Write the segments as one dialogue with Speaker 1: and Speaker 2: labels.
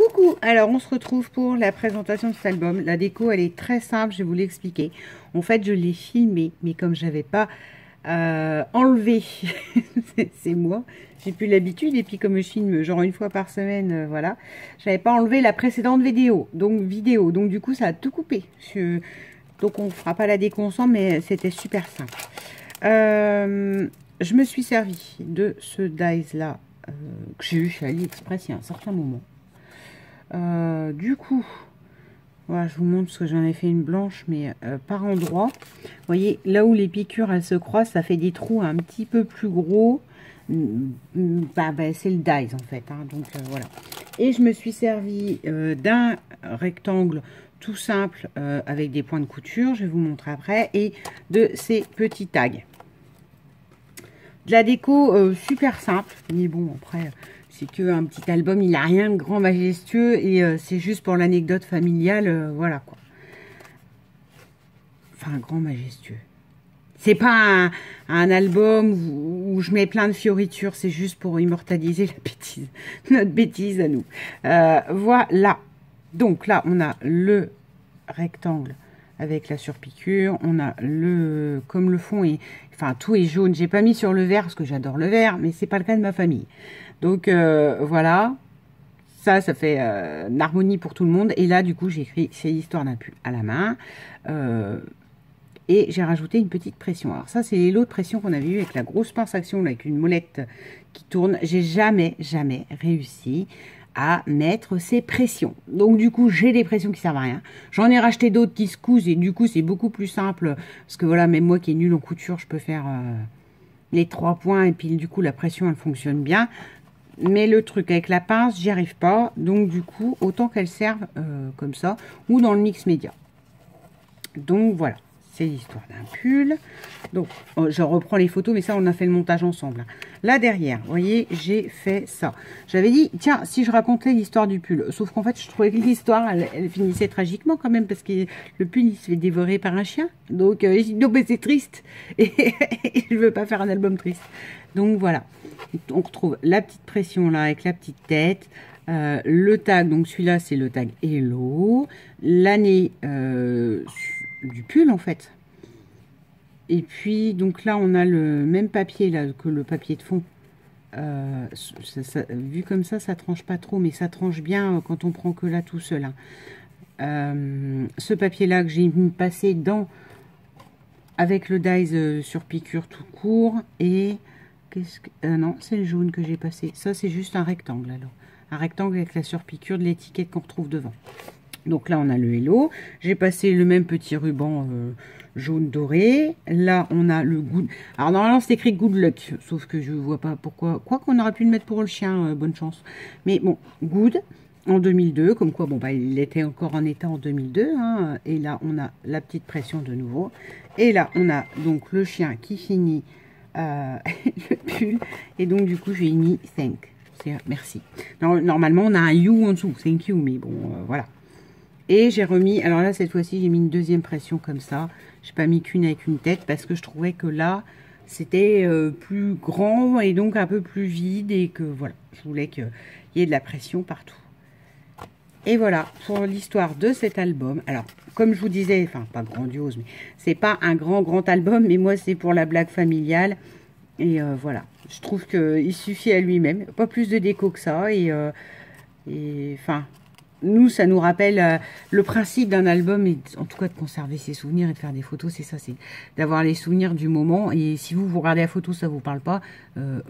Speaker 1: Coucou, alors on se retrouve pour la présentation de cet album. La déco elle est très simple, je vais vous l'expliquer. En fait je l'ai filmé, mais comme j'avais pas enlevé, c'est moi, j'ai plus l'habitude, et puis comme je filme genre une fois par semaine, voilà, j'avais pas enlevé la précédente vidéo, donc du coup ça a tout coupé. Donc on fera pas la déco ensemble, mais c'était super simple. Je me suis servi de ce dies là, que j'ai eu chez AliExpress il y a un certain moment. Du coup, voilà, je vous montre parce que j'en ai fait une blanche, mais par endroit. Vous voyez, là où les piqûres elles se croisent, ça fait des trous un petit peu plus gros. C'est le dies en fait. Hein, donc voilà. Et je me suis servi d'un rectangle tout simple avec des points de couture. Je vais vous montrer après. Et de ces petits tags. De la déco super simple. Mais bon, après... c'est qu'un petit album, il n'a rien de grand majestueux et c'est juste pour l'anecdote familiale, voilà quoi. Enfin, grand majestueux. C'est pas un album où je mets plein de fioritures, c'est juste pour immortaliser la bêtise, notre bêtise à nous. Voilà. Donc là, on a le rectangle avec la surpiqûre, on a le, comme le fond est, enfin tout est jaune, j'ai pas mis sur le vert parce que j'adore le vert, mais c'est pas le cas de ma famille. Donc voilà, ça fait une harmonie pour tout le monde. Et là, du coup, j'ai écrit c'est l'histoire d'un pull à la main. Et j'ai rajouté une petite pression. Alors ça, c'est les lots de pression qu'on avait eu avec la grosse pince action, là, avec une molette qui tourne. J'ai jamais réussi à mettre ces pressions. Donc du coup, j'ai des pressions qui servent à rien. J'en ai racheté d'autres qui se cousent et du coup, c'est beaucoup plus simple. Parce que voilà, même moi qui est nulle en couture, je peux faire les 3 points et puis du coup, la pression, elle fonctionne bien. Mais le truc avec la pince, j'y arrive pas. Donc du coup, autant qu'elle serve comme ça ou dans le mix média. Donc voilà, c'est l'histoire d'un pull. Donc je reprends les photos, mais ça on a fait le montage ensemble. Là derrière, vous voyez, j'ai fait ça. J'avais dit, tiens, si je racontais l'histoire du pull. Sauf qu'en fait, je trouvais que l'histoire, elle finissait tragiquement quand même, parce que le pull, il se fait dévorer par un chien. Donc, non, mais c'est triste. Et je veux pas faire un album triste. Donc voilà. On retrouve la petite pression là avec la petite tête, le tag, donc celui-là c'est le tag Hello, l'année du pull en fait. Et puis donc là on a le même papier là que le papier de fond. Vu comme ça tranche pas trop, mais ça tranche bien quand on prend que là tout seul. Hein. Ce papier là que j'ai mis passé dans avec le dies sur piqûre tout court et non, c'est le jaune que j'ai passé. Ça, c'est juste un rectangle, alors. Un rectangle avec la surpiqûre de l'étiquette qu'on retrouve devant. Donc là, on a le Hello. J'ai passé le même petit ruban jaune doré. Là, on a le Good. Alors, normalement, c'est écrit Good Luck. Sauf que je ne vois pas pourquoi. Quoi qu'on aurait pu le mettre pour le chien, bonne chance. Mais bon, Good en 2002. Comme quoi, bon, bah, il était encore en état en 2002. Hein, et là, on a la petite pression de nouveau. Et là, on a donc le chien qui finit... le pull, et donc du coup j'ai mis thank, merci. Normalement on a un you en dessous, thank you, mais bon voilà. Et j'ai remis, alors là cette fois-ci j'ai mis une deuxième pression comme ça, j'ai pas mis qu'une avec une tête parce que je trouvais que là c'était plus grand et donc un peu plus vide et que voilà, je voulais qu'il y ait de la pression partout. Et voilà pour l'histoire de cet album. Alors, comme je vous disais, enfin pas grandiose, mais c'est pas un grand album, mais moi c'est pour la blague familiale. Et voilà, je trouve qu'il suffit à lui-même, pas plus de déco que ça. Et enfin, nous ça nous rappelle le principe d'un album, et en tout cas de conserver ses souvenirs et de faire des photos, c'est ça, c'est d'avoir les souvenirs du moment. Et si vous regardez la photo, ça vous parle pas,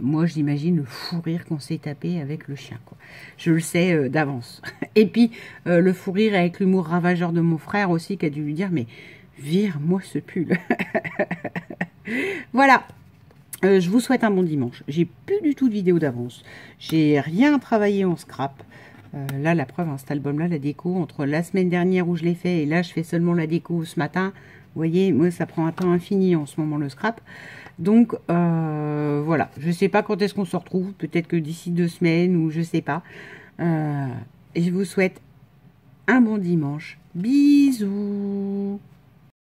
Speaker 1: moi j'imagine le fou rire qu'on s'est tapé avec le chien, quoi. Je le sais d'avance. Et puis le fou rire avec l'humour ravageur de mon frère aussi, qui a dû lui dire mais vire-moi ce pull. Voilà. Je vous souhaite un bon dimanche. J'ai plus du tout de vidéo d'avance. J'ai rien travaillé en scrap. Là, la preuve, hein, cet album-là, la déco, entre la semaine dernière où je l'ai fait et là, je fais seulement la déco ce matin. Vous voyez, moi, ça prend un temps infini en ce moment, le scrap. Donc, voilà. Je sais pas quand est-ce qu'on se retrouve. Peut-être que d'ici 2 semaines ou je sais pas. Et je vous souhaite un bon dimanche. Bisous.